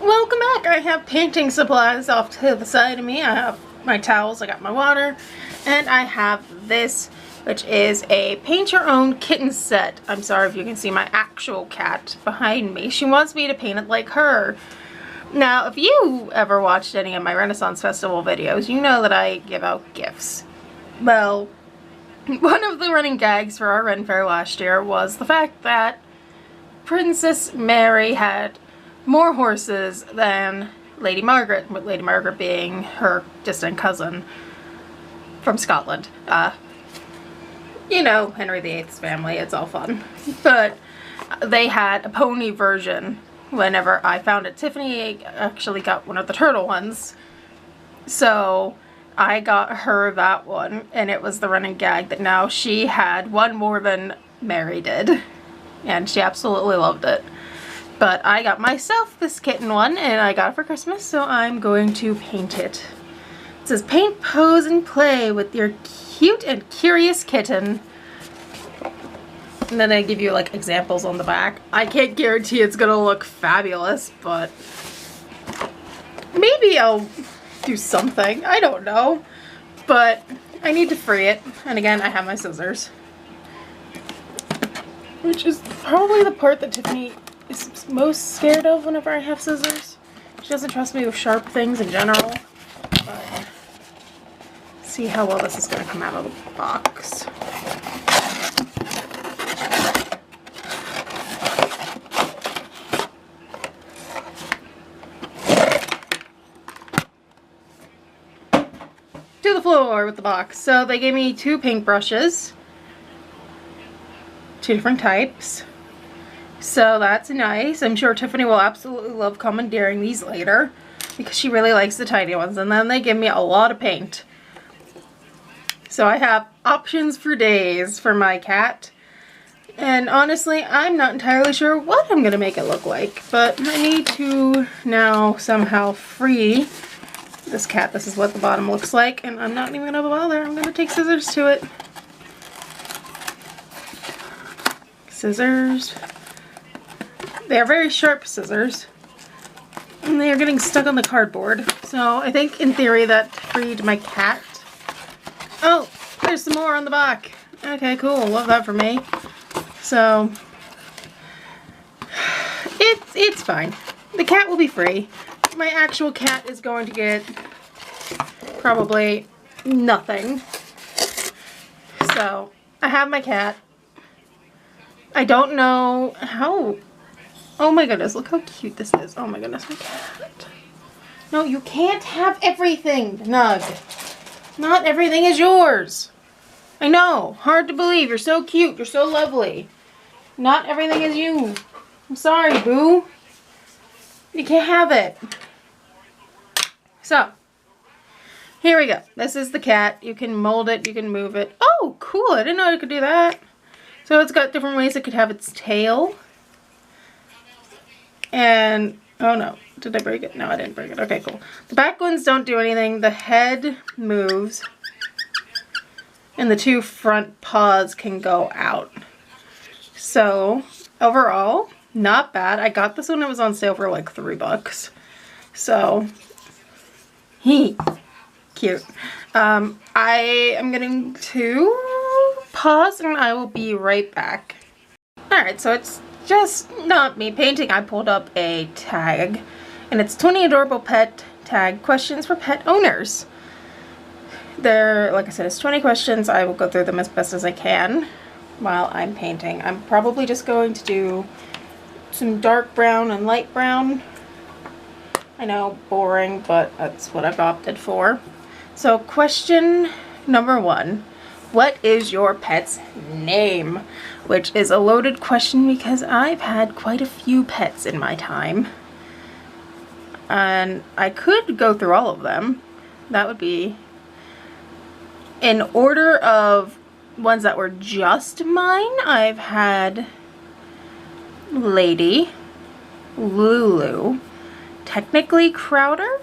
Welcome back. I have painting supplies off to the side of me. I have my towels, I got my water, and I have this, which is a paint your own kitten set. I'm sorry if you can see my actual cat behind me. She wants me to paint it like her. Now, if you ever watched any of my Renaissance Festival videos, you know that I give out gifts. Well, one of the running gags for our Ren Fair last year was the fact that Princess Mary had more horses than Lady Margaret, with Lady Margaret being her distant cousin from Scotland. You know, Henry VIII's family, it's all fun. But they had a pony version whenever I found it. Tiffany actually got one of the turtle ones, so I got her that one, and it was the running gag that now she had one more than Mary did, and she absolutely loved it. But I got myself this kitten one, and I got it for Christmas, so I'm going to paint it. It says, paint, pose, and play with your cute and curious kitten. And then they give you like examples on the back. I can't guarantee it's gonna look fabulous, but maybe I'll do something. I don't know. But I need to free it. And again, I have my scissors, which is probably the part that Tiffany is most scared of whenever I have scissors. She doesn't trust me with sharp things in general. But see how well this is going to come out of the box. To the floor with the box. So they gave me two paintbrushes, two different types. So that's nice. I'm sure Tiffany will absolutely love commandeering these later because she really likes the tiny ones. And then they give me a lot of paint. So I have options for days for my cat. And honestly, I'm not entirely sure what I'm going to make it look like. But I need to now somehow free this cat. This is what the bottom looks like. And I'm not even going to bother. I'm going to take scissors to it. Scissors. They are very sharp scissors, and they are getting stuck on the cardboard. So I think in theory that freed my cat. Oh, there's some more on the back. Okay, cool. Love that for me. So it's fine. The cat will be free. My actual cat is going to get probably nothing. So I have my cat. I don't know how. Oh my goodness, look how cute this is. Oh my goodness, my cat. No, you can't have everything, Nug. Not everything is yours. I know, hard to believe. You're so cute. You're so lovely. Not everything is you. I'm sorry, boo. You can't have it. So, here we go. This is the cat. You can mold it. You can move it. Oh, cool. I didn't know you could do that. So it's got different ways it could have its tail. And, oh no, did I break it? No, I didn't break it. Okay, cool. The back ones don't do anything. The head moves. And the two front paws can go out. So, overall, not bad. I got this when it was on sale for like $3. So, cute. I am going to pause and I will be right back. Alright, so it's just not me painting. I pulled up a tag, and it's 20 adorable pet tag questions for pet owners. There, like I said, it's 20 questions. I will go through them as best as I can while I'm painting. I'm probably just going to do some dark brown and light brown. I know, boring, but that's what I've opted for. So question number 1. What is your pet's name? Which is a loaded question because I've had quite a few pets in my time. And I could go through all of them. That would be in order of ones that were just mine. I've had Lady, Lulu, technically Crowder.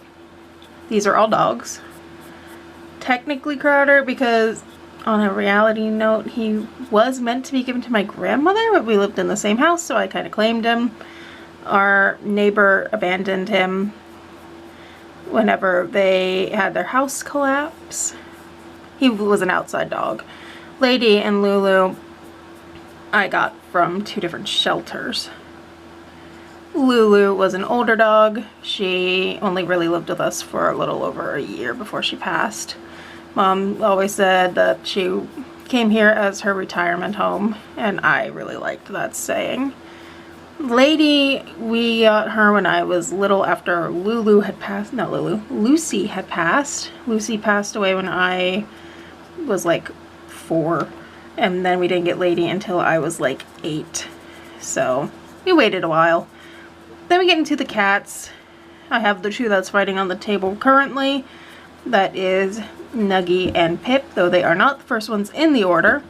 These are all dogs. Technically Crowder because on a reality note, he was meant to be given to my grandmother, but we lived in the same house, so I kind of claimed him. Our neighbor abandoned him whenever they had their house collapse. He was an outside dog. Lady and Lulu I got from 2 different shelters. Lulu was an older dog. She only really lived with us for a little over a year before she passed. Mom always said that she came here as her retirement home, and I really liked that saying. Lady, we got her when I was little after Lulu had passed. Not Lulu, Lucy had passed. Lucy passed away when I was like 4, and then we didn't get Lady until I was like 8. So we waited a while. Then we get into the cats. I have the 2 that's fighting on the table currently. That is Nuggy and Pip, though they are not the first ones in the order.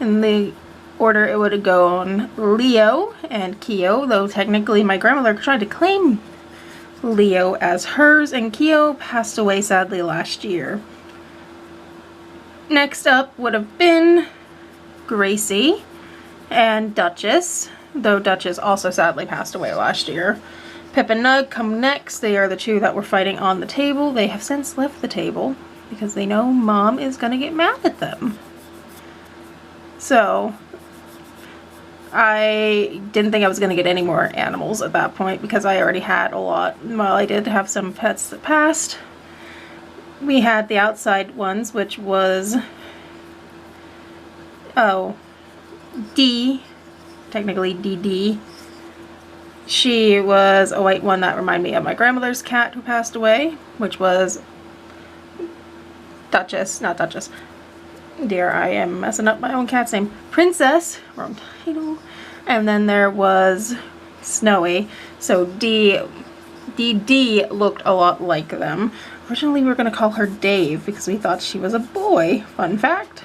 In the order it would go on Leo and Keo, though technically my grandmother tried to claim Leo as hers, and Keo passed away sadly last year. Next up would have been Gracie and Duchess, though Duchess also sadly passed away last year. Pip and Nug come next. They are the 2 that were fighting on the table. They have since left the table because they know Mom is going to get mad at them. So I didn't think I was going to get any more animals at that point because I already had a lot. While I did have some pets that passed, we had the outside ones, which was, D, technically DD. She was a white one that reminded me of my grandmother's cat who passed away, which was Duchess, not Duchess. Dear, I am messing up my own cat's name. Princess, wrong title. And then there was Snowy. So DD looked a lot like them. Originally we were going to call her Dave because we thought she was a boy. Fun fact.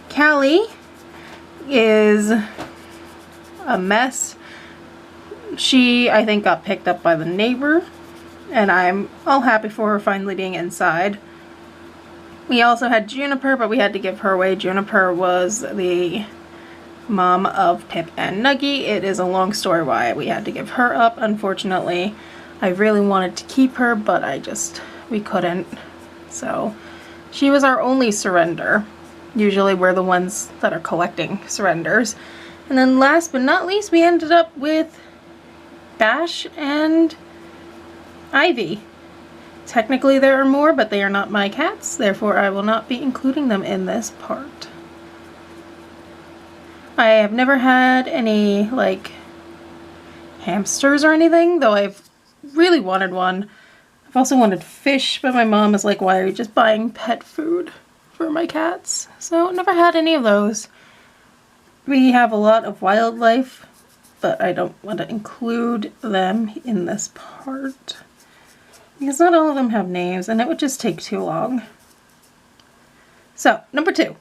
Callie is a mess. She, I think, got picked up by the neighbor, and I'm all happy for her finally being inside. We also had Juniper, but we had to give her away. Juniper was the mom of Pip and Nuggy. It is a long story why we had to give her up, unfortunately. I really wanted to keep her, but we couldn't. So she was our only surrender. Usually we're the ones that are collecting surrenders. And then last but not least, we ended up with Bash and Ivy. Technically there are more, but they are not my cats, therefore I will not be including them in this part. I have never had any, like, hamsters or anything, though I've really wanted one. I've also wanted fish, but my mom is like, why are you just buying pet food for my cats? So never had any of those. We have a lot of wildlife, but I don't want to include them in this part because not all of them have names and it would just take too long. So, number 2.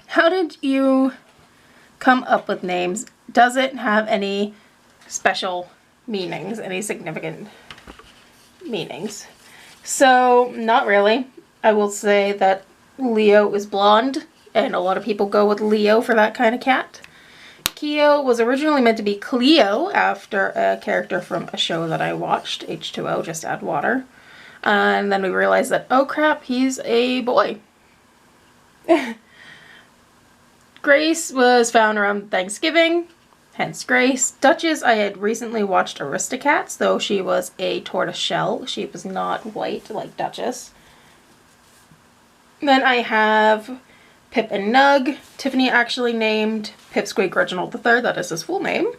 How did you come up with names? Does it have any special meanings, any significant meanings? So, not really. I will say that Leo is blonde, and a lot of people go with Leo for that kind of cat. Keo was originally meant to be Cleo after a character from a show that I watched, H2O, Just Add Water. And then we realized that, oh crap, he's a boy. Grace was found around Thanksgiving, hence Grace. Duchess, I had recently watched Aristocats, though she was a tortoise shell. She was not white like Duchess. Then I have Pip and Nug. Tiffany actually named Pipsqueak Reginald III, that is his full name.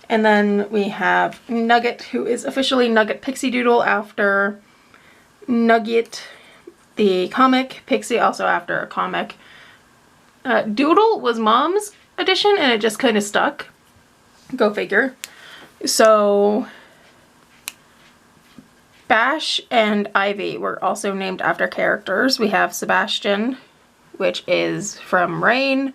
And then we have Nugget, who is officially Nugget Pixie Doodle after Nugget, the comic. Pixie also after a comic. Doodle was Mom's edition and it just kind of stuck. Go figure. So Bash and Ivy were also named after characters. We have Sebastian, which is from Rain.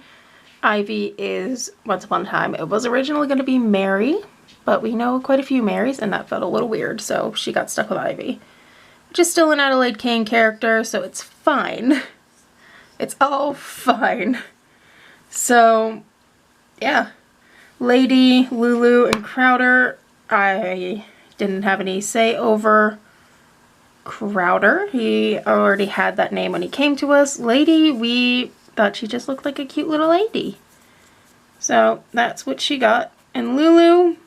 Ivy is Once Upon a Time. It was originally going to be Mary, but we know quite a few Marys and that felt a little weird, so she got stuck with Ivy. Which is still an Adelaide Kane character, so it's fine. It's all fine. So, yeah. Lady, Lulu, and Crowder, I didn't have any say over Crowder. He already had that name when he came to us. Lady, we thought she just looked like a cute little lady. So that's what she got. And Lulu,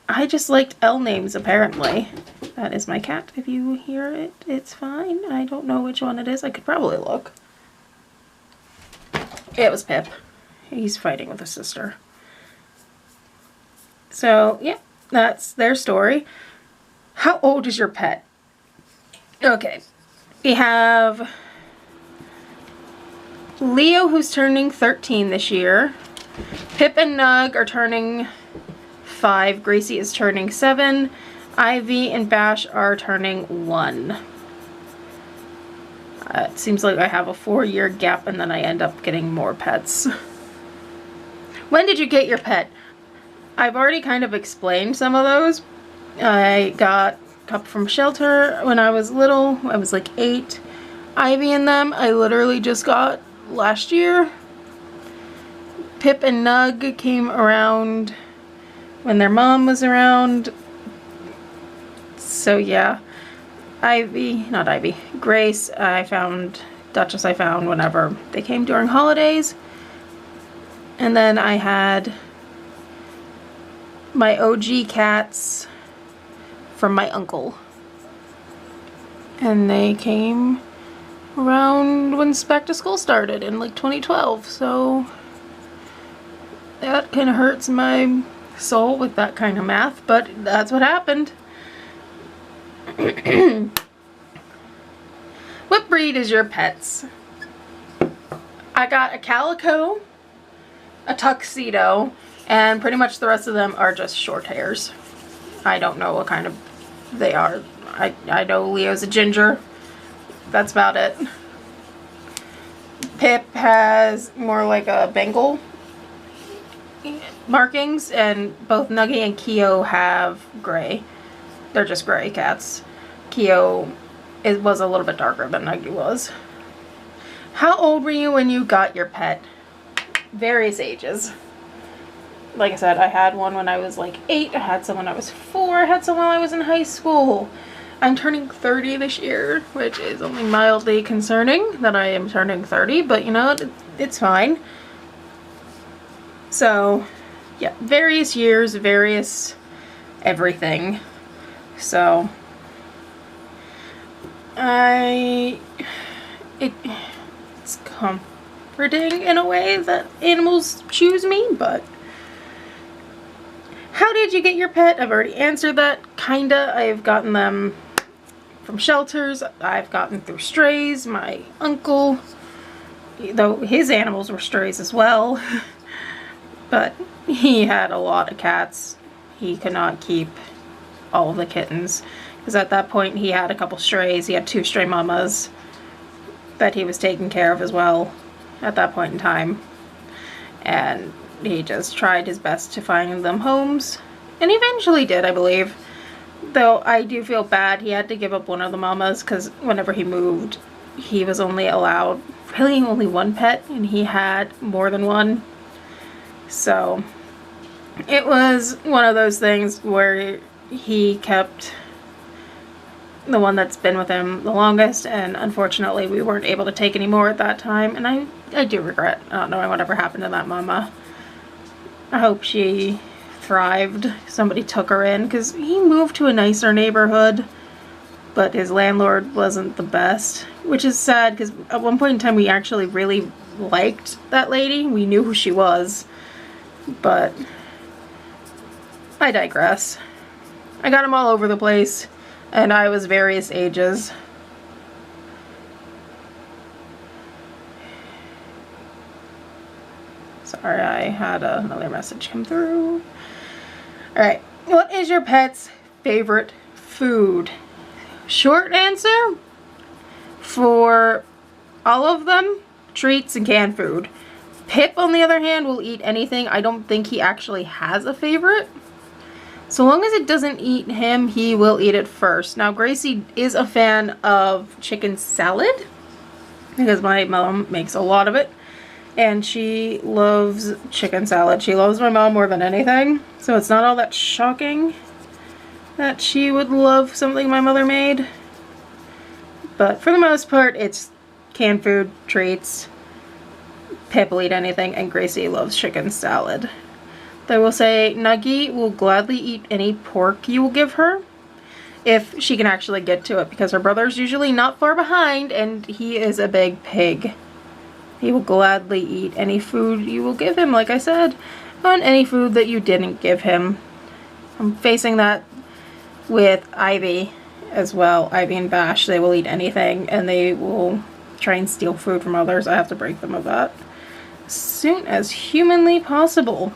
I just liked L names apparently. That is my cat. If you hear it, it's fine. I don't know which one it is. I could probably look. It was Pip. He's fighting with his sister. So, yeah, that's their story. How old is your pet? Okay. We have Leo, who's turning 13 this year. Pip and Nug are turning 5. Gracie is turning 7. Ivy and Bash are turning 1. It seems like I have a 4-year gap and then I end up getting more pets. When did you get your pet? I've already kind of explained some of those. I got a couple from shelter when I was little. I was like 8. Ivy and them I literally just got last year. Pip and Nug came around when their mom was around. So yeah. Grace I found, Duchess I found whenever they came during holidays. And then I had my OG cats from my uncle. And they came around when back to school started in like 2012. So that kind of hurts my soul with that kind of math, but that's what happened. What breed is your pet's? I got a calico, a tuxedo, and pretty much the rest of them are just short hairs. I don't know what kind of they are. I know Leo's a ginger. That's about it. Pip has more like a Bengal markings, and both Nuggy and Keo have gray. They're just gray cats. Keo was a little bit darker than Nuggy was. How old were you when you got your pet? Various ages. Like I said, I had one when I was like 8. I had some when I was 4. I had some when I was in high school. I'm turning 30 this year, which is only mildly concerning that I am turning 30, but you know, it's fine. So, yeah, various years, various everything. So, it's comforting in a way that animals choose me, but how did you get your pet? I've already answered that, kinda. I've gotten them from shelters. I've gotten through strays. My uncle, though his animals were strays as well, but he had a lot of cats. He could not keep all of the kittens, because at that point he had a couple strays. He had 2 stray mamas that he was taking care of as well at that point in time, and he just tried his best to find them homes, and eventually did, I believe. Though I do feel bad, he had to give up one of the mamas because whenever he moved, he was only allowed really only 1 pet, and he had more than one. So it was one of those things where he kept the one that's been with him the longest, and unfortunately we weren't able to take any more at that time, and I do regret not knowing whatever happened to that mama. I hope she thrived. Somebody took her in, because he moved to a nicer neighborhood, but his landlord wasn't the best, which is sad, because at one point in time we actually really liked that lady. We knew who she was, but I digress. I got them all over the place, and I was various ages. Sorry, I had another message come through. Alright, what is your pet's favorite food? Short answer, for all of them, treats and canned food. Pip, on the other hand, will eat anything. I don't think he actually has a favorite. So long as it doesn't eat him, he will eat it first. Now, Gracie is a fan of chicken salad, because my mom makes a lot of it. and she loves chicken salad. She loves my mom more than anything, so it's not all that shocking that she would love something my mother made. But for the most part, it's canned food, treats. Pip will eat anything, and Gracie loves chicken salad. They will say Nuggie will gladly eat any pork you will give her, if she can actually get to it, because her brother's usually not far behind, and he is a big pig. He will gladly eat any food you will give him, like I said, and any food that you didn't give him. I'm facing that with Ivy as well. Ivy and Bash, they will eat anything, and they will try and steal food from others. I have to break them of that as soon as humanly possible.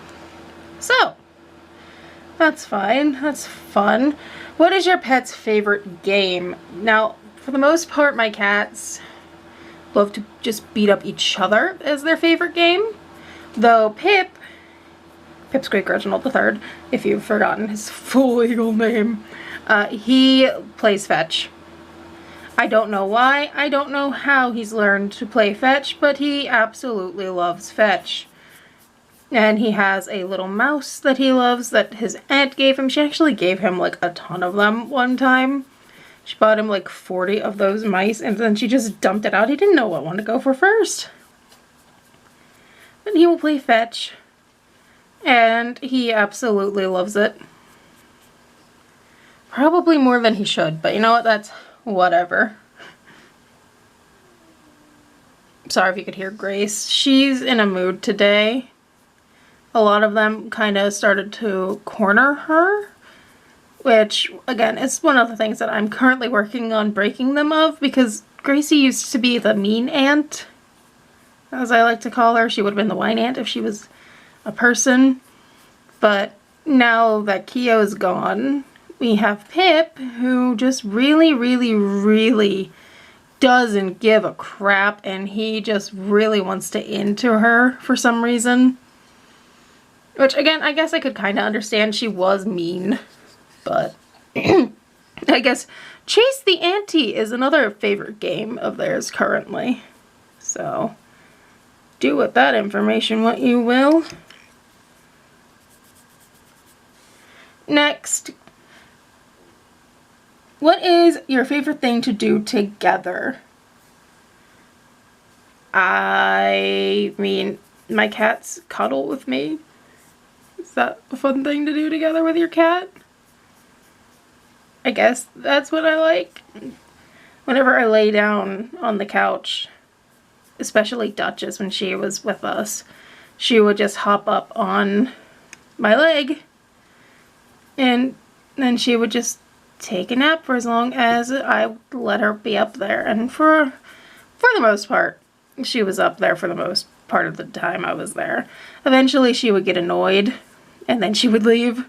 So, that's fine. That's fun. What is your pet's favorite game? Now, for the most part, my cats love to just beat up each other as their favorite game. Though Pip's Great Reginald III, if you've forgotten his full legal name, he plays fetch. I don't know why, I don't know how he's learned to play fetch, but he absolutely loves fetch. And he has a little mouse that he loves that his aunt gave him. She actually gave him like a ton of them one time. She bought him like 40 of those mice, and then she just dumped it out. He didn't know what one to go for first. But he will play fetch, and he absolutely loves it. Probably more than he should, but you know what? That's whatever. Sorry if you could hear Grace. She's in a mood today. A lot of them kind of started to corner her, which, again, is one of the things that I'm currently working on breaking them of, because Gracie used to be the mean aunt, as I like to call her. She would have been the whine aunt if she was a person, but now that Kio's gone, we have Pip, who just really, really, really doesn't give a crap, and he just really wants to into her for some reason. Which, again, I guess I could kind of understand. She was mean, but I guess Chase the Auntie is another favorite game of theirs currently. So, do with that information what you will. Next, what is your favorite thing to do together? I mean, my cats cuddle with me. Is that a fun thing to do together with your cat? I guess that's what I like. Whenever I lay down on the couch, especially Duchess when she was with us, she would just hop up on my leg, and then she would just take a nap for as long as I let her be up there. And for the most part, she was up there for the most part of the time I was there. Eventually she would get annoyed, and then she would leave.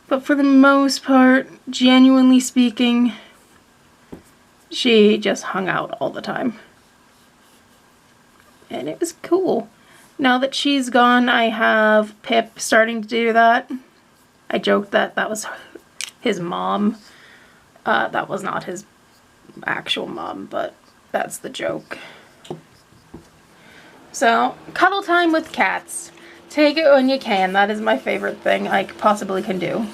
But for the most part, genuinely speaking, she just hung out all the time. And it was cool. Now that she's gone, I have Pip starting to do that. I joked that that was his mom. That was not his actual mom, but that's the joke. So, cuddle time with cats. Take it when you can. That is my favorite thing I possibly can do.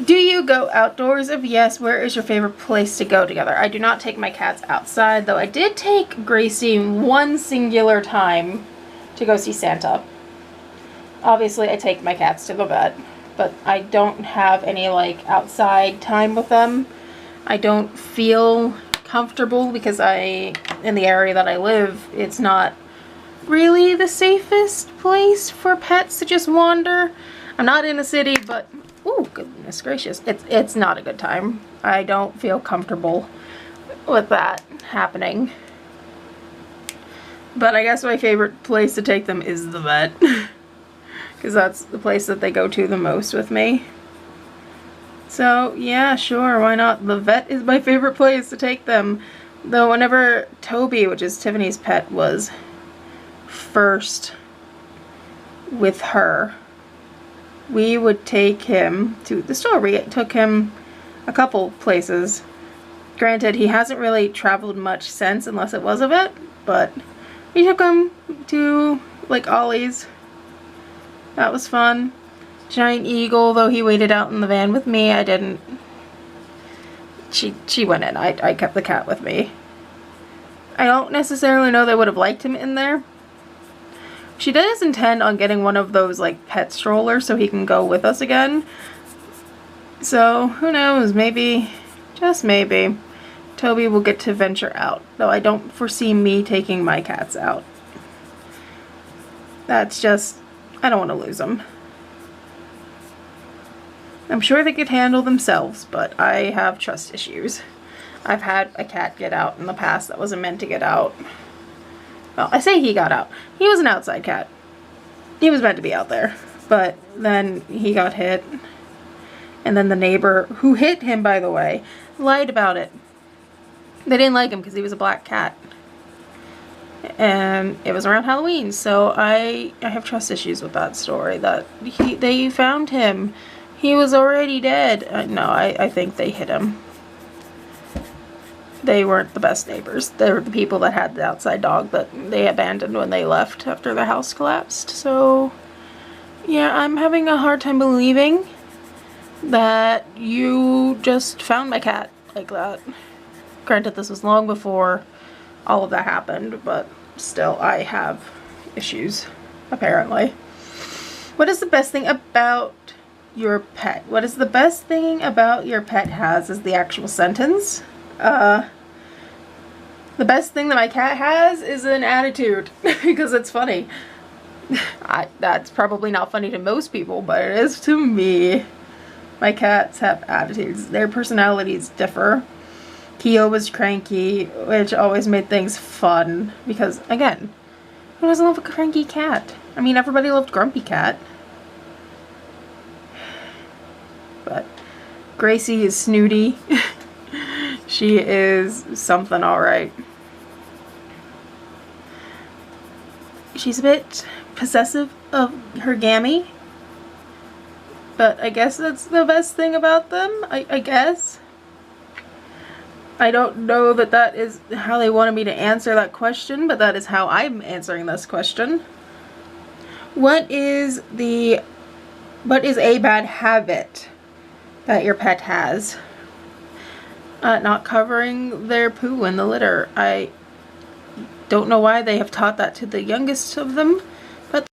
Do you go outdoors? If yes, where is your favorite place to go together? I do not take my cats outside, though I did take Gracie one singular time to go see Santa. Obviously, I take my cats to the vet, but I don't have any, like, outside time with them. I don't feel comfortable because in the area that I live, it's not really the safest place for pets to just wander. I'm not in a city, but oh goodness gracious, it's not a good time. I don't feel comfortable with that happening. But I guess my favorite place to take them is the vet, because that's the place that they go to the most with me. So yeah, sure, why not? The vet is my favorite place to take them. Though whenever Toby, which is Tiffany's pet, was first with her, we would take him to the store. We took him a couple places. Granted, he hasn't really traveled much since, unless it was a vet, but We took him to like Ollie's. That was fun. Giant eagle, though he waited out in the van with me. I didn't. She went in. I kept the cat with me. I don't necessarily know they would have liked him in there. She does intend on getting one of those like pet strollers so he can go with us again. So who knows, maybe, just maybe, Toby will get to venture out. Though I don't foresee me taking my cats out. That's just, I don't want to lose them. I'm sure they could handle themselves, but I have trust issues. I've had a cat get out in the past that wasn't meant to get out. Well, I say he got out. He was an outside cat. He was meant to be out there. But then he got hit. And then the neighbor, who hit him, by the way, lied about it. They didn't like him because he was a black cat. And it was around Halloween, so I have trust issues with that story. That they found him. He was already dead. No, I think they hit him. They weren't the best neighbors. They were the people that had the outside dog that they abandoned when they left after the house collapsed. So, yeah, I'm having a hard time believing that you just found my cat like that. Granted, this was long before all of that happened, but still, I have issues, apparently. What is the best thing about your pet? What is the best thing about your pet has is the actual sentence. The best thing that my cat has is an attitude because it's funny. That's probably not funny to most people, but it is to me. My cats have attitudes. Their personalities differ. Keo was cranky, which always made things fun because, again, who doesn't love a cranky cat? I mean, everybody loved Grumpy Cat. But Gracie is snooty. She is something alright. She's a bit possessive of her gammy. But I guess that's the best thing about them, I guess. I don't know that that is how they wanted me to answer that question, but that is how I'm answering this question. What is a bad habit that your pet has? Not covering their poo in the litter. I don't know why they have taught that to the youngest of them, but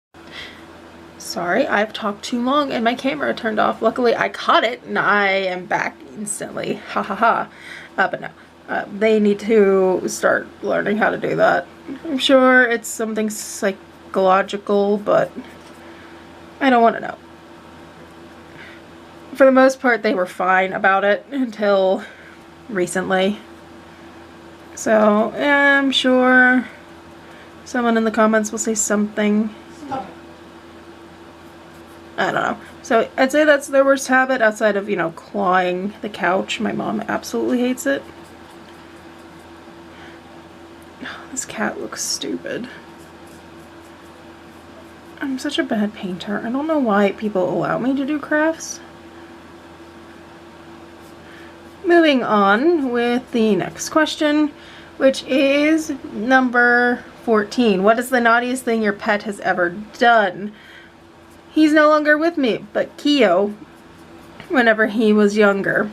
sorry, I've talked too long and my camera turned off. Luckily, I caught it and I am back instantly. Ha ha ha. But no, they need to start learning how to do that. I'm sure it's something psychological, but I don't want to know. For the most part, they were fine about it until recently. So, yeah, I'm sure someone in the comments will say something. I don't know. So, I'd say that's their worst habit outside of, you know, clawing the couch. My mom absolutely hates it. This cat looks stupid. I'm such a bad painter. I don't know why people allow me to do crafts. Moving on with the next question, which is number 14. What is the naughtiest thing your pet has ever done? He's no longer with me, but Keo, whenever he was younger,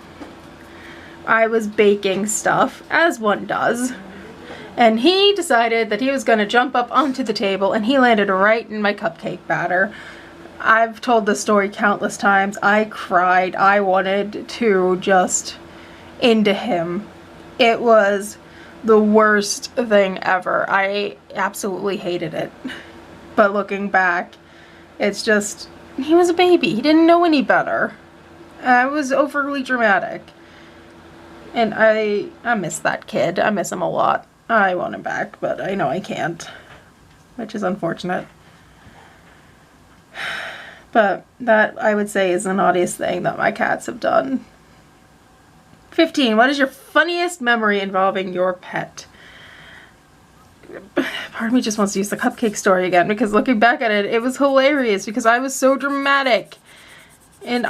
I was baking stuff, as one does, and he decided that he was going to jump up onto the table, and he landed right in my cupcake batter. I've told this story countless times. I cried. I wanted to just into him. It was the worst thing ever. I absolutely hated it. But looking back, it's just, he was a baby. He didn't know any better. I was overly dramatic. And I miss that kid. I miss him a lot. I want him back, but I know I can't, which is unfortunate. But that, I would say, is the naughtiest thing that my cats have done. 15. What is your funniest memory involving your pet? Part of me just wants to use the cupcake story again because looking back at it, it was hilarious because I was so dramatic. And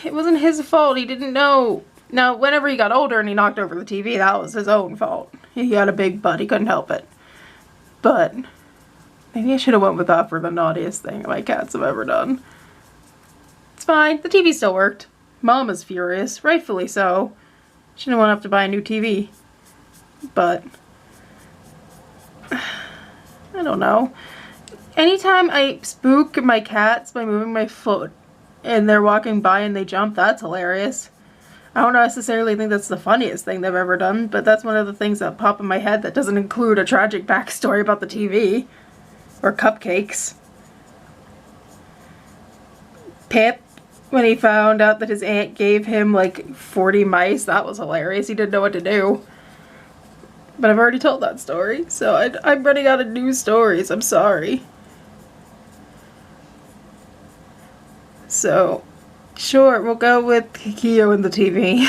it wasn't his fault. He didn't know. Now, whenever he got older and he knocked over the TV, that was his own fault. He had a big butt. He couldn't help it. but maybe I should have went with that for the naughtiest thing my cats have ever done. It's fine. The TV still worked. Mom is furious, rightfully so. She didn't want to have to buy a new TV. But I don't know. Anytime I spook my cats by moving my foot and they're walking by and they jump, that's hilarious. I don't necessarily think that's the funniest thing they've ever done, but that's one of the things that pop in my head that doesn't include a tragic backstory about the TV or cupcakes. Pip, when he found out that his aunt gave him like 40 mice, that was hilarious. He didn't know what to do. But I've already told that story, so I'm running out of new stories. I'm sorry. So, sure, we'll go with Kikyo and the TV.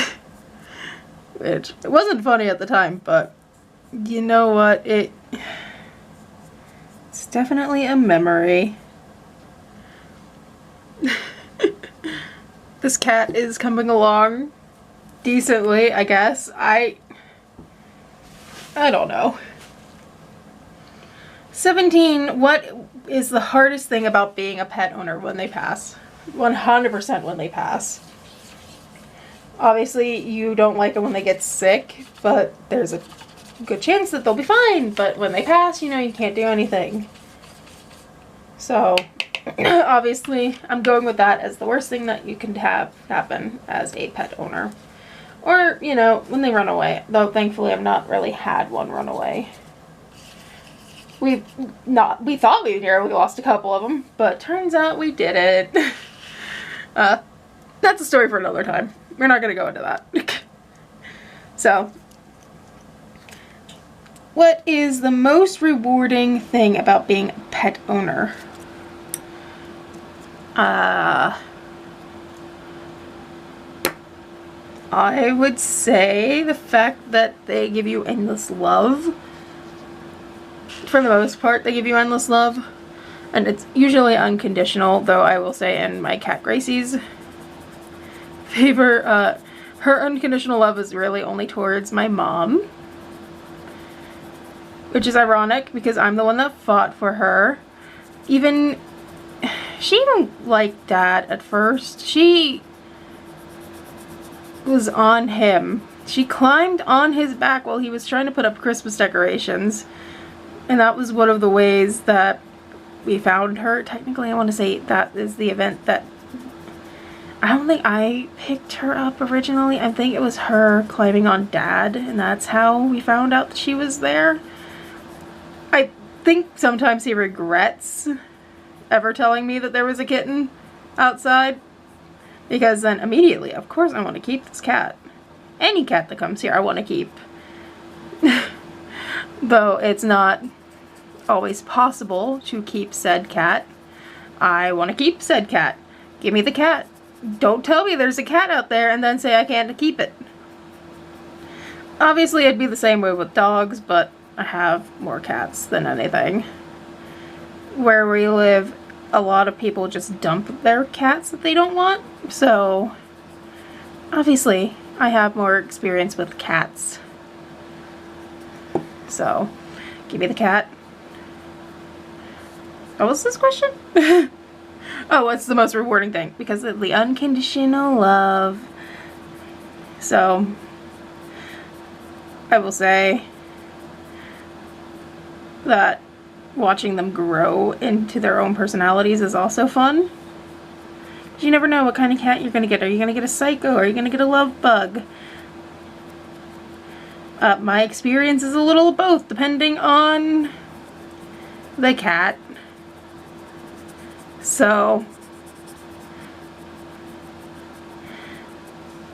Which, it wasn't funny at the time, but you know what? It's definitely a memory. This cat is coming along decently, I guess. I don't know. 17, what is the hardest thing about being a pet owner when they pass? 100% when they pass. Obviously, you don't like them when they get sick, but there's a good chance that they'll be fine. But when they pass, you know, you can't do anything. So, obviously, I'm going with that as the worst thing that you can have happen as a pet owner. Or, you know, when they run away. Though, thankfully, I've not really had one run away. We thought we nearly lost a couple of them, but turns out we didn't. That's a story for another time. We're not going to go into that. So, what is the most rewarding thing about being a pet owner? I would say the fact that they give you endless love. For the most part, they give you endless love. And it's usually unconditional, though I will say in my cat Gracie's favor, her unconditional love is really only towards my mom. Which is ironic because I'm the one that fought for her. She didn't like Dad at first. She was on him. She climbed on his back while he was trying to put up Christmas decorations. And that was one of the ways that we found her. Technically, I want to say that is the event that... I don't think I picked her up originally. I think it was her climbing on Dad, and that's how we found out that she was there. I think sometimes he regrets ever telling me that there was a kitten outside. Because then immediately, of course I want to keep this cat. Any cat that comes here I want to keep. Though it's not always possible to keep said cat. I want to keep said cat. Give me the cat. Don't tell me there's a cat out there and then say I can't keep it. Obviously it'd be the same way with dogs, but I have more cats than anything. Where we live, a lot of people just dump their cats that they don't want. So, obviously, I have more experience with cats. So, give me the cat. What was this question? Oh, what's the most rewarding thing? Because of the unconditional love. So, I will say that watching them grow into their own personalities is also fun. You never know what kind of cat you're going to get. Are you going to get a psycho? Or are you going to get a love bug? My experience is a little of both, depending on the cat. So,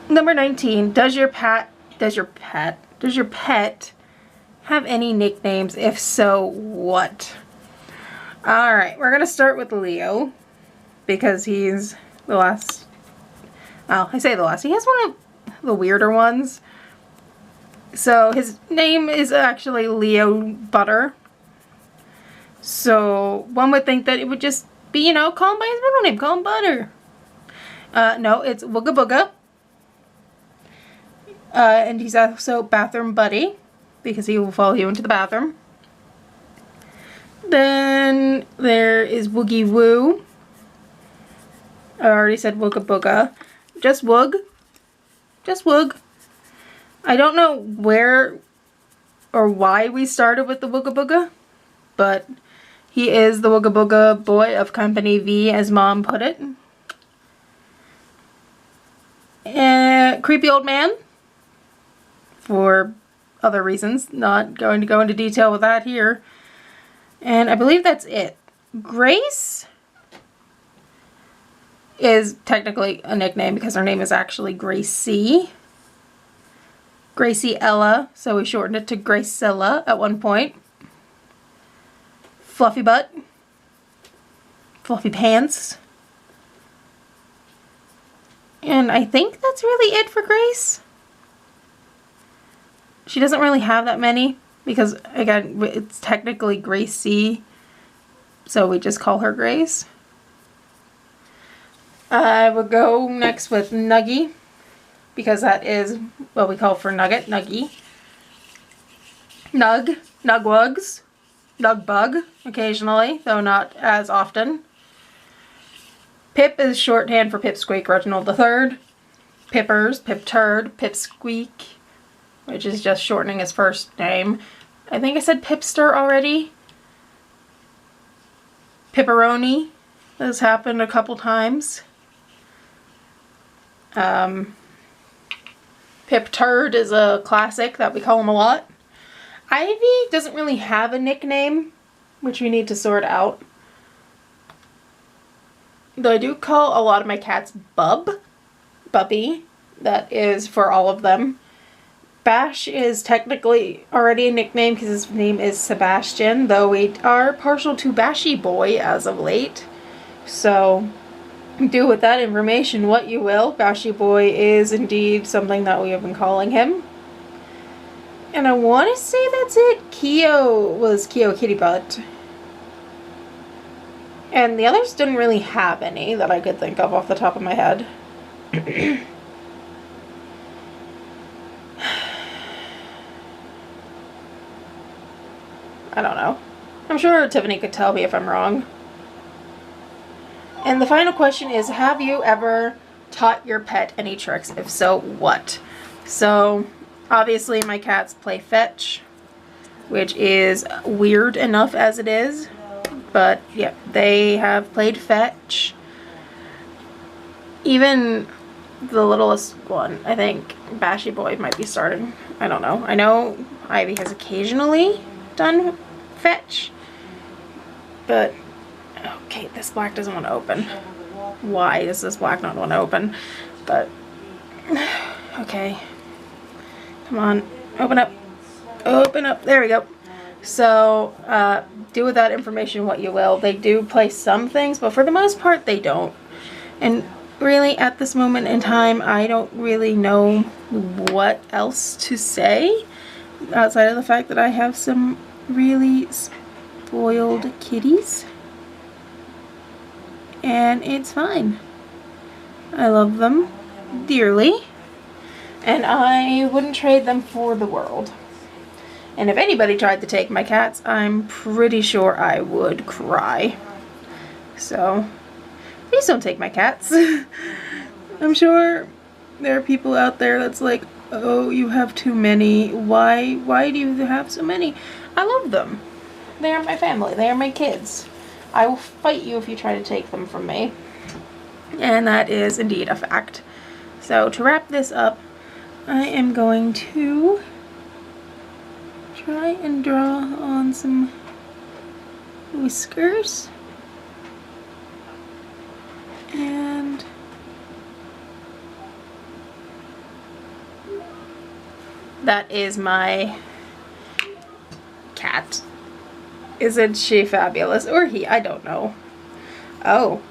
number 19, does your pet have any nicknames? If so, what? Alright, we're gonna start with Leo, because he's the last. Oh, I say the last. He has one of the weirder ones. So his name is actually Leo Butter. So one would think that it would just be, you know, call him by his middle name, call him Butter. No, it's Wooga Booga. And he's also Bathroom Buddy, because he will follow you into the bathroom. Then there is Woogie Woo. I already said Wooga Booga. Just Woog. Just Woog. I don't know where or why we started with the Wooga Booga, but he is the Wooga Booga boy of Company V, as Mom put it. Creepy old man, for other reasons. Not going to go into detail with that here. And I believe that's it. Grace is technically a nickname because her name is actually Gracie. Gracie Ella, so we shortened it to Gracella at one point. Fluffy butt. Fluffy pants. And I think that's really it for Grace. She doesn't really have that many because, again, it's technically Gracie, so we just call her Grace. I would go next with Nuggie, because that is what we call for Nugget, Nuggie. Nug, Nugwugs, Nugbug, occasionally, though not as often. Pip is shorthand for Pipsqueak Reginald III. Pippers, Pip Turd, Pipsqueak, which is just shortening his first name. I think I said Pipster already. Pipperoni has happened a couple times. Pip Turd is a classic that we call him a lot. Ivy doesn't really have a nickname, which we need to sort out. Though I do call a lot of my cats Bub. Bubby. That is for all of them. Bash is technically already a nickname because his name is Sebastian, though we are partial to Bashy Boy as of late. So do with that information what you will. Bashy Boy is indeed something that we have been calling him. And I want to say that's it. Keo was Keo Kitty Butt. And the others didn't really have any that I could think of off the top of my head. I don't know. I'm sure Tiffany could tell me if I'm wrong. And the final question is, have you ever taught your pet any tricks? If so, what? So, obviously my cats play fetch, which is weird enough as it is. But, yeah, they have played fetch. Even the littlest one, I think Bashy Boy might be starting. I don't know. I know Ivy has occasionally done fetch. But, okay, this black doesn't want to open. Why does this black not want to open? But, okay. Come on. Open up. Open up. There we go. So, do with that information what you will. They do play some things, but for the most part, they don't. And really, at this moment in time, I don't really know what else to say outside of the fact that I have some really spoiled kitties. And it's fine. I love them dearly. And I wouldn't trade them for the world. And if anybody tried to take my cats, I'm pretty sure I would cry. So, please don't take my cats. I'm sure there are people out there that's like, oh, you have too many. Why do you have so many? I love them. They are my family. They are my kids. I will fight you if you try to take them from me. And that is indeed a fact. So, to wrap this up, I am going to try and draw on some whiskers. And that is my cat. Isn't she fabulous? Or he, I don't know. Oh,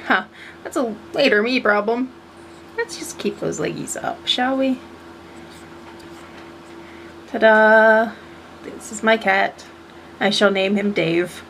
huh. That's a later me problem. Let's just keep those leggies up, shall we? Ta-da! This is my cat. I shall name him Dave.